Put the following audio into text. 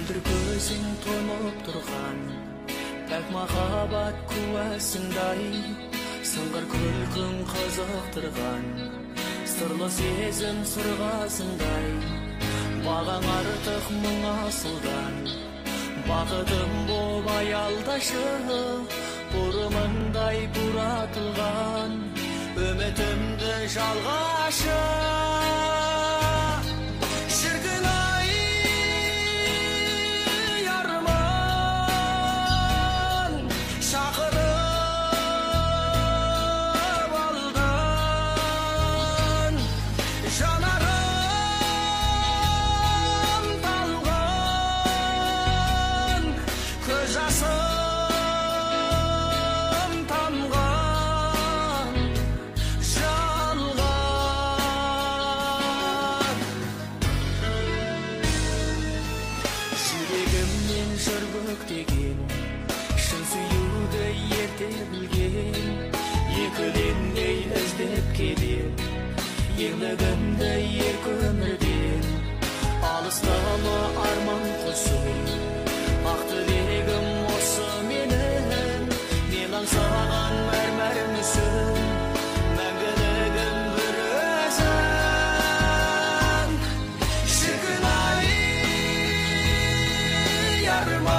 Мөлдір көзің тонып тұрған, пәк махаббат куәсіңдай, сыңғыр күлкің қызықтырған, сырлы сезім сырғасыңдай, бағаң артық мың асылдан, бақытым боп аялдашы, бұрымындай бұратылған, үмітімді жалғашы. Шіркін ай арман, шақырып алдан, жанарым талған, көз жасым тамған, жалған. Жүрегімнен жыр көктеген, шын сүюді ерте білген, екілендей іздеп келем, ерлігімді ерк өмірден. Алыстама арман құсым, ақ тілегім осы менің, мен аңсаған мәрмәр мүсін, мәңгілігім бір өзің. Шіркін ай арман,